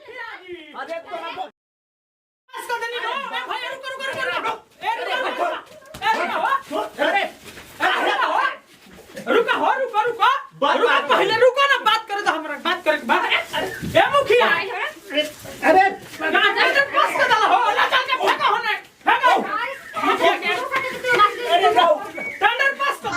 अरे पहले रुको ना, बात करे तो हमरा बात करे बात। ए मुखिया अरे पास कर डाला हो ना, चल के फेंको होने फेंको मुखिया के। अरे जाओ टेंडर पास कर।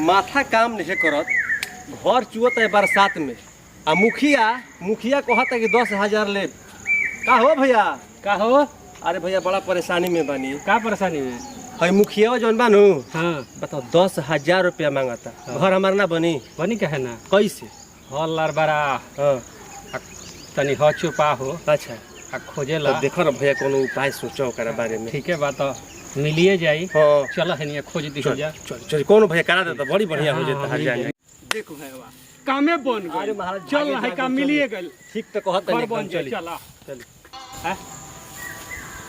माथा काम नहीं करत, घर चुअत है बरसात में। आ मुखिया कहता कि 10,000 ले। का हो भैया? का हो? अरे भैया बड़ा परेशानी में बनी। का परेशानी में? है मुखिया जौन बानू, हाँ बताओ 10,000 रुपया मांगता। घर हमार ना बनी। बनी कहे ना? कैसे? हॉल लार बड़ा हाँ तनी हो छुपा हो। अच्छा आ खोजेला तो देखो ना भैया कोनो उपाय सोचो ओकरा बारे में। ठीक है बात मिलिए जाई। हाँ चल है खोज दी हो जा। चल चल कोनो भैया करा देता, बड़ी बढ़िया हो जाता। हर जाएंगे। देखो है बा कामे बन अरे गई। महाराज चल है काम मिलिए गल। ठीक तो कहत घर नहीं बन जाए। चली चला चली।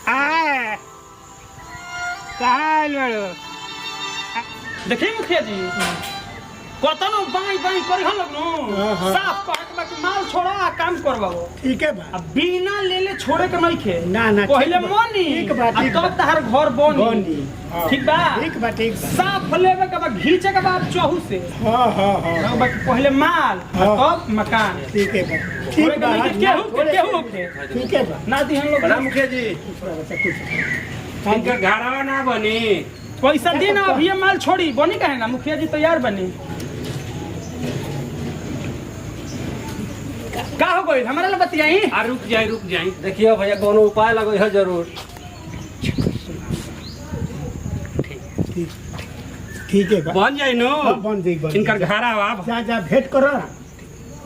आ काल बड़ो देखिए मुखिया जी कतनो बाई बाई करी हम लोग नो साफ कह के बाकी माल छोड़ा आ काम करवाओ। ठीक है बा। अब बिना लेले छोड़े के नहीं खे ना ना पहले मनी ठीक बा, ठीक तब बा। तहार घर बनी। हाँ। ठीक बा ठीक बा ठीक बा। साफ लेवे के बाद घींचे के बाद चहु से हाँ हाँ हाँ बाकी पहले माल हाँ। तब मकान। ठीक है बा। छोड़े ठीक के बा। नहीं के केहू के ठीक है बा। ना दी हम लोग बड़ा मुखिया जी इनका घरवा ना बनी। पैसा दी ना, अभी ये माल छोड़ी बनी कहे ना। मुखिया जी तैयार बनी। का हो गई हमारा ला बतियाई। आ रुक जाई। देखियो भैया कोनो उपाय लगो है जरूर। ठीक है बा। बन जाई नो। हाँ, बन जाई बन इनका जाई। घरवा जा जा भेंट करो ना।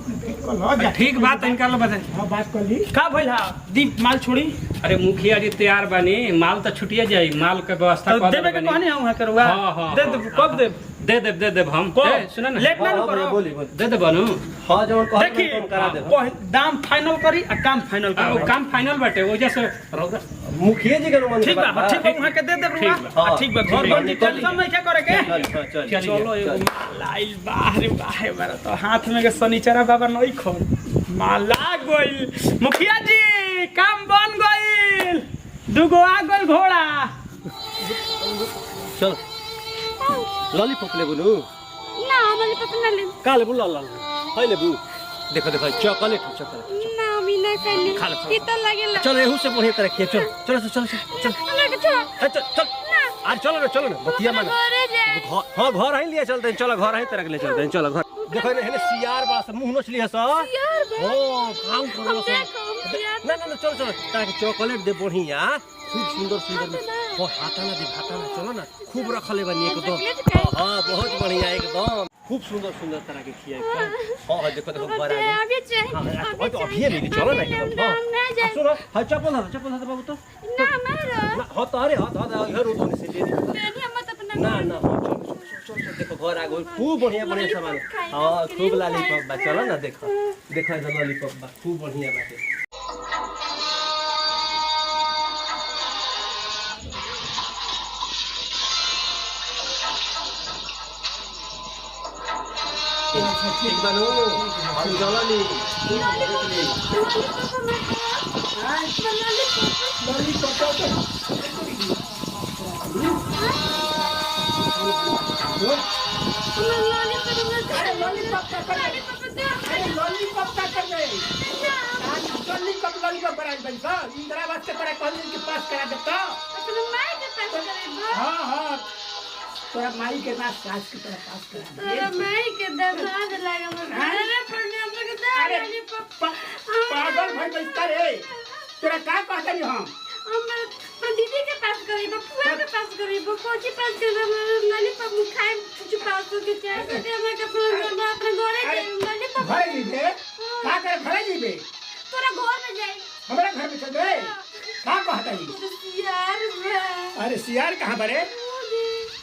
भेंट कर लो जा। ठीक बात इनका लो बताई। हाँ बात कर ली। का भइला दी माल छोड़ी अरे मुखिया जी तैयार बनी, माल तो छुटिया जाई। माल के व्यवस्था तो कर देवे के कहनी हम करूगा। हाँ, हाँ, दे हाँ, दे कब दे दे दे हम। को ए, सुन ना लेट ना हाँ, करो। बोली दे दे बनू। हाँ जौन कहत देखी नहीं करा दे। दाम फाइनल करी आ काम फाइनल आ, वो करी। काम फाइनल बाटे वजह से मुखिया जी के मन ठीक बा ठीक बा वहां के दे दे रुआ। ठीक बा। आ, ठीक बा घर ठीक बा, बन निकल टेंशन नहीं क्या करे के। चल चलो एगो माल आइल बाहर बाहर बार तो हाथ में के शनिचरा बाबा नहीं खोल माल आ गइल। मुखिया जी काम बन गइल। दुगो आ गइल घोड़ा। चल लॉलीपॉप ले बोलू ना हमारे पास ना ले। का ले बोल लाल है ले बू। देखो देखो चॉकलेट ना मी ना खाली खा ले, खा ले। तीता लागेला। चल एहू से बढ़िया तरह खिया। चल चल चल चल हमरा के छोड़ चल चल आज चलो ना बतिया माना। घरे जाए। हाँ घर ही लिए चलते हैं। चलो घर ही तरह के ले चलते हैं। चलो घर देखो हेने सियार बड़ा सा मुंह नोचली है सा। यार बे ओ काम करो हम सा। देखो यार ना चलो ताकि चॉकलेट दे बढ़िया खूब सुंदर वो हाथाना दे हाथाना। चलो ना खूब रखले बनी एकदम। हाँ बहुत बढ़िया एकदम खूब सुंदर तरह के खिया। हाँ देखो देखो घर आ गए। अभी चाहिए हाँ तो अभी ले चलो ना एकदम। ना हाँ जाए सुनो हाँ चप्पल था बाबू तो ना मारो हाँ तो अरे हाँ इधर उधर से ले दे। नहीं हम तो अपना ना हाँ चल देखो घर आ गए खूब बढ़िया सामान। हाँ खूब लॉलीपॉप बा। चलो ना देखो इधर लॉलीपॉप बा खूब बढ़िया बाटे। ठीक बानू हम चलनी तोरा माई के ना सास के तरह पास करा तोरा माई के दर्द लागे मत अरे पढ़ने हम लोग अरे दर्द पागल भाई बैठता रे तोरा का कहता नहीं हम हम दीदी के पास करी बपुआ के पास करी बकोची पास करी नानी पर मुखाए कुछ पास के चाहे से हमरा के अपने घरे के नानी पर घर जीबे का करे घर जीबे तोरा घर में जाई हमारा घर में चल बे का कहता नहीं यार अरे सियार कहाँ बरे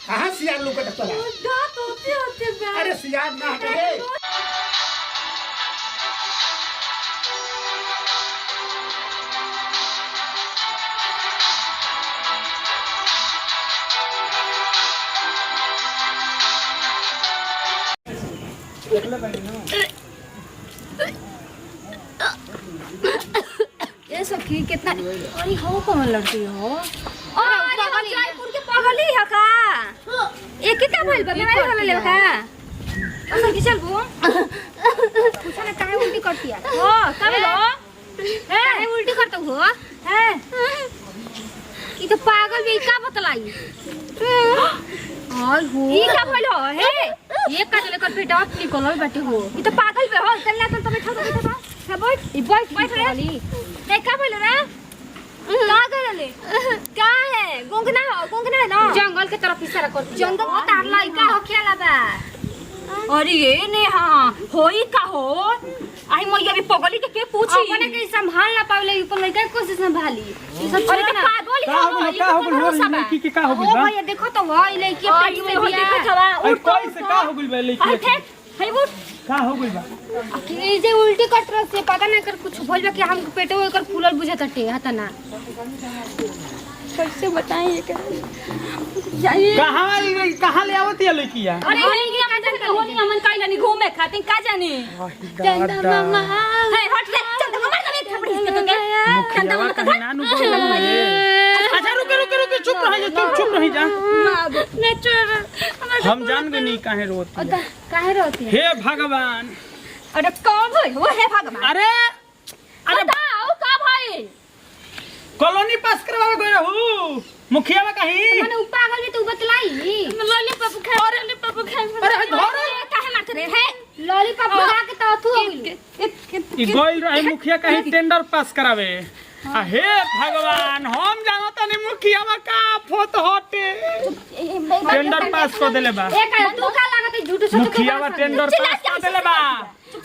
कहाँ सियार लोग का तोरा दांत होते बा अरे सियार ना हटे रे ये सखी कितना अरे हो कौन लड़की हो अरे जयपुर के पगली है का एक का भइल बा मैं वाला ले का अच्छा की चल वो पूछा ना काहे उल्टी करती है हो कब लो काहे उल्टी करता हो है ई तो पागल भी का बतलाई और हो ई का भइल हो हे ये का लेकर पेटा निकलल बैठे हो ई तो पागल बे हो चल ना तो बैठा बैठा बैठ ई बैठ रे ए का भइल रे का करले का है गोंगना है ना जंगल के तरफ इशारा कर जंगल में तार लइका हो खेला बा अरे ये ने हां होई का हो आई मैया भी पगली के पूछी अपने के संभाल ना पावले ऊपर लइका कोशिश संभाली ई सब अरे तो पागल का हो गइल लड़की के का हो गइल ओ भैया देखो तो वो लइकी पेट में बिया देखो छवा और कोई से का हो गइल बे लड़की के है वो का हो गइल बा कि जे उल्टी कट रहा से पता नहीं कर कुछ भइल बा कि हम पेटे में कर फूलल बुझाता टे हता ना कैसे बताएं के जाइए कहां ले आवत है लड़किया अरे होली के का जाने होली हमन काइला नहीं घूमे खातिर का जाने चंदा मामा है हट ले चंदा मामा नहीं थपड़ी इसके तो के चंदा मामा का नानू अच्छा रुक चुप रह जा ने चोर हम जान गए नहीं काहे रोती है काहे रोती है हे भगवान अरे कौन भाई वो है भगवान अरे बताओ का भाई कॉलोनी पास करवावे गए रहू मुखिया में कहीं माने पागल भी तू बतलाई लॉलीपॉप खा लॉलीपॉप खा अरे धर काहे मारत रे है लॉलीपॉप बना के तो तू ई गोइल रहे मुखिया कहीं टेंडर पास करावे आ हे भगवान हम जानत नहीं मुखिया में का फोत हटे टेंडर पास कर देले बा एक तू का लागत है झूठ सच मुखिया में टेंडर पास कर देले बा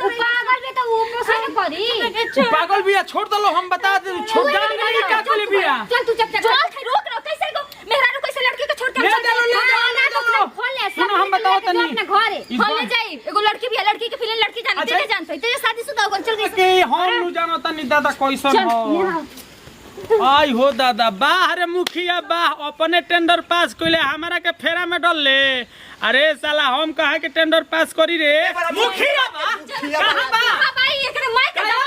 पागल भी तो वो पसंद करी पागल बिया छोड़ दलो हम बता दे छोड़ जा नहीं का कोली बिया चल तू चल रोक कैसे को मेहरारू कैसे लड़की को छोड़ के ले चलो खोल ले सुनो हम बताओ तनी अपने घरे खोल ले जाई एगो लड़की भी है लड़की के फिल्म लड़की जानते के जानते तेरे शादीशुदा हो चल गई के हम नु जानो तनी दादा कैसन हो आई हो दादा बाहर मुखिया बाह अपने टेंडर पास कइले हमरा के फेरा में डाल ले अरे साला हम कहे के टेंडर पास करी रे मुखिया बा कहां बा भाई एकरे माय के दवा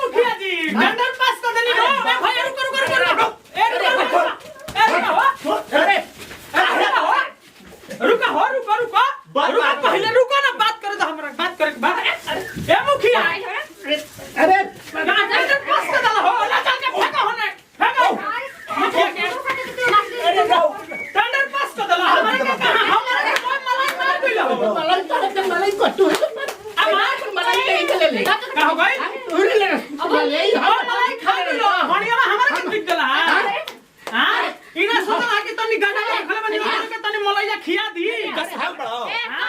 मुखिया जी टेंडर पास कर देनी रो ए भाई रुको पहले रुको ना बात करे तो हमरा बात करे बात ए मुखिया अरे टेंडर पास कर दला हो ला चल के फेंको होने फेंको मुखिया के अरे जाओ टेंडर पास कर दला हमरा के कहां हमरा के कोई मलाई कइला हो मलाई कटू मलाई के ले का हो गई उरे ले मलाई खा लो हनिया हमरा के बिक दला हां इना सोना के तनी गाना खले बनी के तनी मलाई खिया दी हां बड़ा